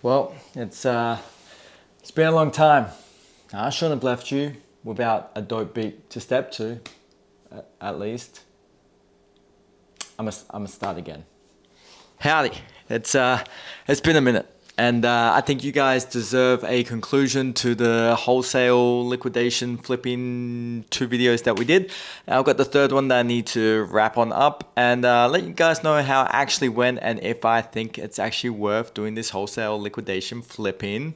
Well, it's been a long time. I shouldn't have left you without a dope beat to step to, at least. I'm gonna start again. Howdy. It's been a minute. And I think you guys deserve a conclusion to the wholesale liquidation flipping 2 videos that we did. I've got the third one that I need to wrap on up and let you guys know how it actually went and if I think it's actually worth doing this wholesale liquidation flipping,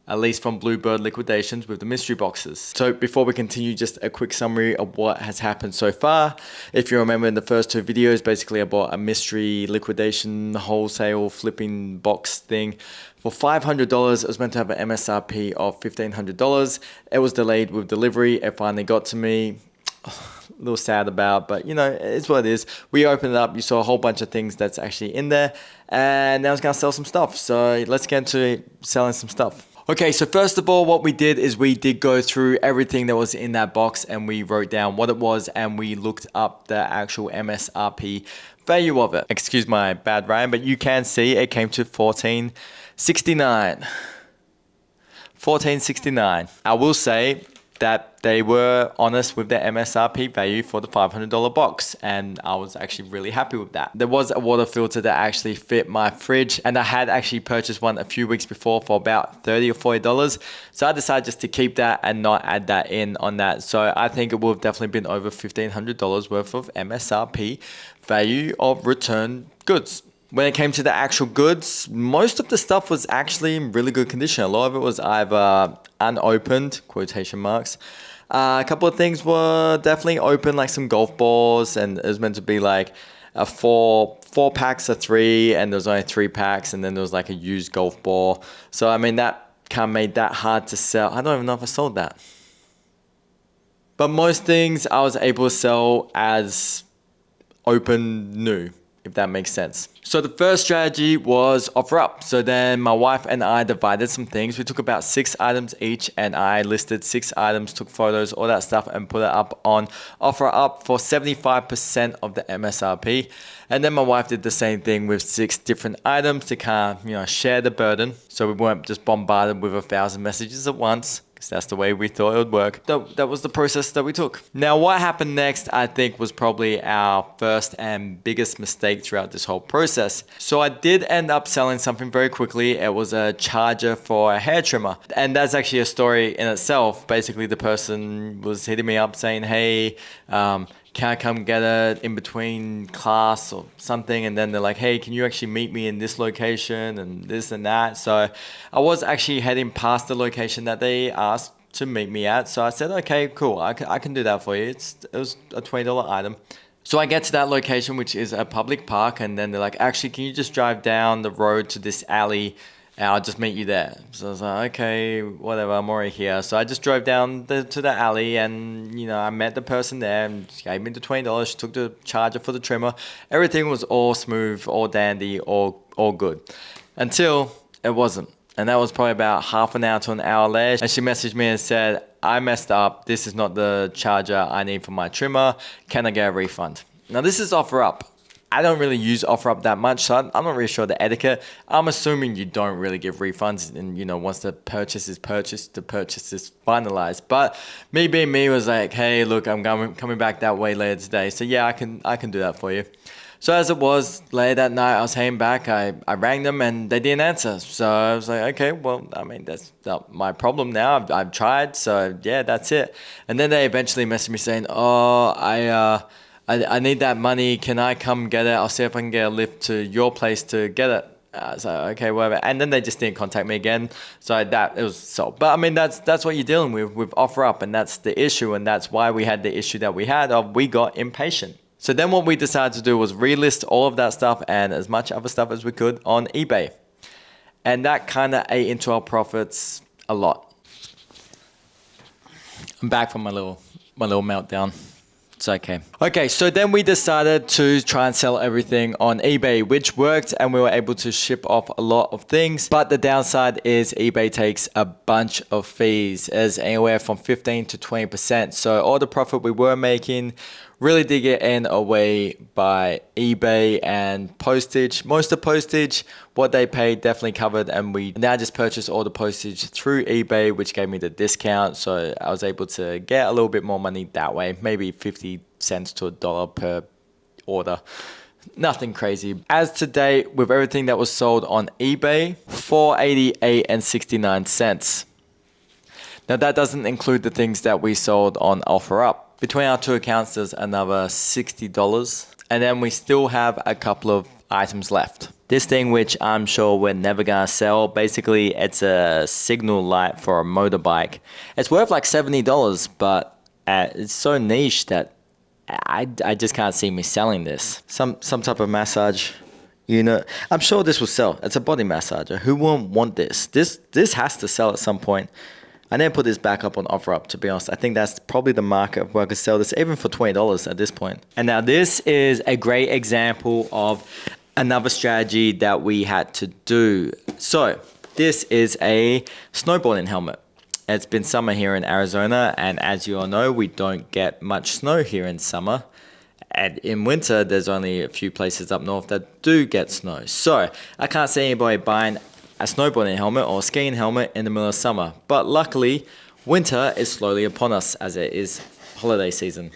at least from Bluebird Liquidations with the mystery boxes. So before we continue, just a quick summary of what has happened so far. If you remember in the first 2 videos, basically I bought a mystery liquidation wholesale flipping box thing for $500. It was meant to have an MSRP of $1,500. It was delayed with delivery. It finally got to me. A little sad about, but you know, it's what it is. We opened it up, you saw a whole bunch of things that's actually in there, and now I was gonna sell some stuff. So let's get into selling some stuff. Okay, so first of all, what we did is we did go through everything that was in that box and we wrote down what it was and we looked up the actual MSRP value of it. Excuse my bad rhyme, but you can see it came to $14.69. $14.69. I will say that they were honest with the MSRP value for the $500 box, and I was actually really happy with that. There was a water filter that actually fit my fridge, and I had actually purchased one a few weeks before for about $30 or $40, so I decided just to keep that and not add that in on that. So I think it would have definitely been over $1,500 worth of MSRP value of return goods. When it came to the actual goods, most of the stuff was actually in really good condition. A lot of it was either unopened, quotation marks. A couple of things were definitely open, like some golf balls, and it was meant to be like a four packs of 3, and there was only 3 packs, and then there was like a used golf ball. So I mean, that kind of made that hard to sell. I don't even know if I sold that. But most things I was able to sell as open new, if that makes sense. So the first strategy was OfferUp. So then my wife and I divided some things. We took about 6 items each and I listed 6 items, took photos, all that stuff and put it up on OfferUp for 75% of the MSRP. And then my wife did the same thing with 6 different items to kind of, share the burden. So we weren't just bombarded with 1,000 messages at once. That's the way we thought it would work. That was the process that we took. Now, what happened next, I think, was probably our first and biggest mistake throughout this whole process. So I did end up selling something very quickly. It was a charger for a hair trimmer. And that's actually a story in itself. Basically, the person was hitting me up saying, hey, can I come get it in between class or something? And then they're like, hey, can you actually meet me in this location and this and that? So I was actually heading past the location that they asked to meet me at. So I said, okay, cool, I can do that for you. It was a $20 item. So I get to that location, which is a public park. And then they're like, actually, can you just drive down the road to this alley? And I'll just meet you there. So I was like, okay, whatever, I'm already here. So I just drove down to the alley and, I met the person there and she gave me the $20. She took the charger for the trimmer. Everything was all smooth, all dandy, all good. Until it wasn't. And that was probably about half an hour to an hour later. And she messaged me and said, I messed up. This is not the charger I need for my trimmer. Can I get a refund? Now this is OfferUp. I don't really use OfferUp that much, so I'm not really sure the etiquette. I'm assuming you don't really give refunds, and once the purchase is purchased, the purchase is finalized. But me being me was like, hey, look, I'm coming back that way later today, so yeah, I can do that for you. So as it was, later that night, I was heading back. I rang them and they didn't answer. So I was like, okay, well, I mean, that's not my problem now. I've tried, so yeah, that's it. And then they eventually messaged me saying, oh, I need that money. Can I come get it? I'll see if I can get a lift to your place to get it. So okay, whatever. And then they just didn't contact me again. So it was sold. But I mean, that's what you're dealing with OfferUp, and that's the issue, and that's why we had the issue that we had of we got impatient. So then what we decided to do was relist all of that stuff and as much other stuff as we could on eBay, and that kind of ate into our profits a lot. I'm back from my little meltdown. It's okay. Okay, so then we decided to try and sell everything on eBay, which worked, and we were able to ship off a lot of things. But the downside is eBay takes a bunch of fees, as anywhere from 15 to 20%. So all the profit we were making Really did get in away by eBay and postage. Most of postage, what they paid definitely covered, and we now just purchased all the postage through eBay, which gave me the discount. So I was able to get a little bit more money that way, maybe 50 cents to $1 per order. Nothing crazy. As to date, with everything that was sold on eBay, $4.88 and 69 cents. Now that doesn't include the things that we sold on OfferUp. Between our two accounts, there's another $60. And then we still have a couple of items left. This thing, which I'm sure we're never gonna sell, basically it's a signal light for a motorbike. It's worth like $70, but it's so niche that I just can't see me selling this. Some type of massage unit. I'm sure this will sell. It's a body massager. Who won't want this? This has to sell at some point. I never put this back up on OfferUp, to be honest. I think that's probably the market where I could sell this even for $20 at this point. And now this is a great example of another strategy that we had to do. So this is a snowboarding helmet. It's been summer here in Arizona, and as you all know, we don't get much snow here in summer. And in winter, there's only a few places up north that do get snow. So I can't see anybody buying a snowboarding helmet or a skiing helmet in the middle of summer. But luckily, winter is slowly upon us as it is holiday season.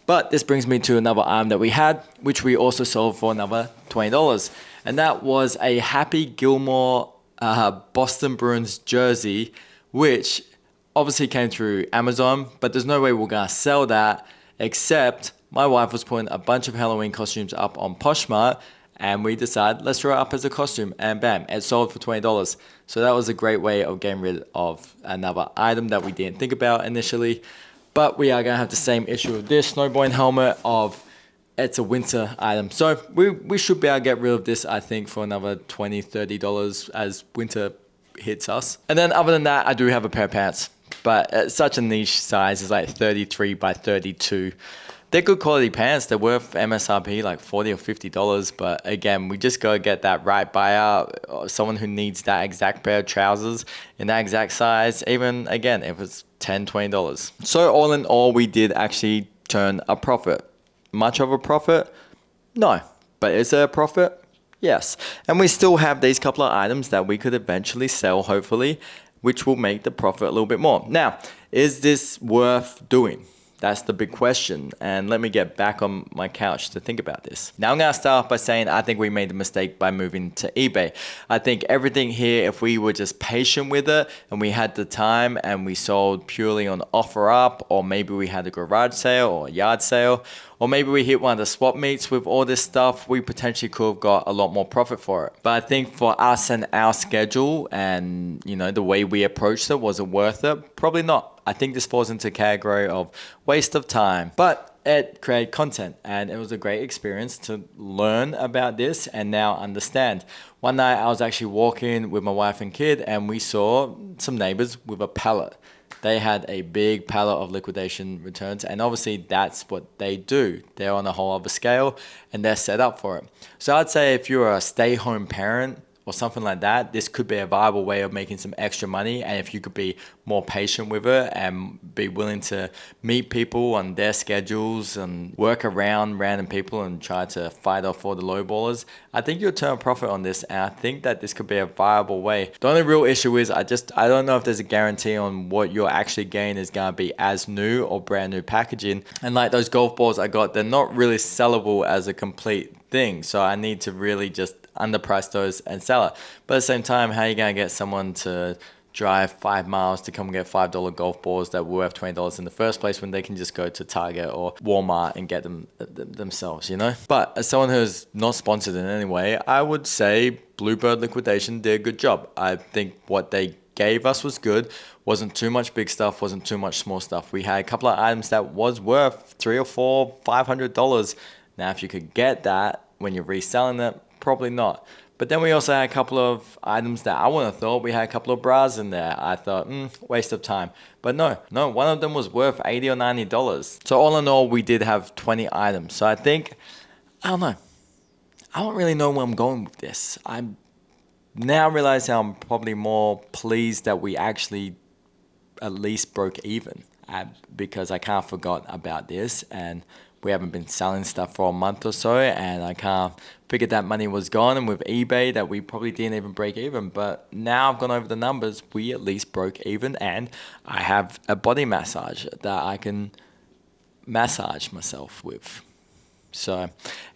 But this brings me to another item that we had, which we also sold for another $20. And that was a Happy Gilmore Boston Bruins jersey, which obviously came through Amazon, but there's no way we're gonna sell that, except my wife was putting a bunch of Halloween costumes up on Poshmark, and we decided, let's throw it up as a costume, and bam, it sold for $20. So that was a great way of getting rid of another item that we didn't think about initially. But we are gonna have the same issue with this snowboarding helmet of it's a winter item. So we should be able to get rid of this, I think, for another $20, $30 as winter hits us. And then other than that, I do have a pair of pants, but it's such a niche size. It's like 33 by 32. They're good quality pants. They're worth MSRP like $40 or $50. But again, we just gotta get that right buyer, or someone who needs that exact pair of trousers in that exact size. Even again, if it's $10, $20. So all in all, we did actually turn a profit. Much of a profit? No. But is there a profit? Yes. And we still have these couple of items that we could eventually sell, hopefully, which will make the profit a little bit more. Now, is this worth doing? That's the big question. And let me get back on my couch to think about this. Now I'm gonna start off by saying I think we made a mistake by moving to eBay. I think everything here, if we were just patient with it and we had the time and we sold purely on OfferUp, or maybe we had a garage sale or a yard sale, or maybe we hit one of the swap meets with all this stuff, we potentially could have got a lot more profit for it. But I think for us and our schedule and, you know, the way we approached it, was it worth it? Probably not. I think this falls into a category of waste of time. But it created content, and it was a great experience to learn about this and now understand. One night I was actually walking with my wife and kid, and we saw some neighbors with a pallet. They had a big pallet of liquidation returns, and obviously that's what they do. They're on a whole other scale and they're set up for it. So I'd say if you're a stay-home parent or something like that, this could be a viable way of making some extra money. And if you could be more patient with it and be willing to meet people on their schedules and work around random people and try to fight off all the lowballers, I think you'll turn a profit on this. And I think that this could be a viable way. The only real issue is I don't know if there's a guarantee on what you're actually getting is going to be as new or brand new packaging. And like those golf balls I got, they're not really sellable as a complete thing. So I need to really just underprice those and sell it. But at the same time, how are you going to get someone to drive 5 miles to come and get $5 golf balls that were worth $20 in the first place when they can just go to Target or Walmart and get them themselves, you know? But as someone who's not sponsored in any way, I would say Bluebird Liquidation did a good job. I think what they gave us was good. Wasn't too much big stuff, wasn't too much small stuff. We had a couple of items that was worth $300 or $500. Now, if you could get that when you're reselling it, probably not. But then we also had a couple of items that I wouldn't have thought. We had a couple of bras in there. I thought, waste of time. But no, one of them was worth $80 or $90. So all in all, we did have 20 items. So I think, I don't know. I don't really know where I'm going with this. I'm now realizing I'm probably more pleased that we actually at least broke even, because I kind of forgot about this and we haven't been selling stuff for a month or so, and I kind of figured that money was gone, and with eBay that we probably didn't even break even. But now I've gone over the numbers, we at least broke even, and I have a body massage that I can massage myself with. So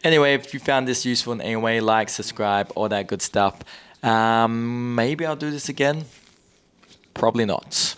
anyway, if you found this useful in any way, like, subscribe, all that good stuff. Maybe I'll do this again. Probably not.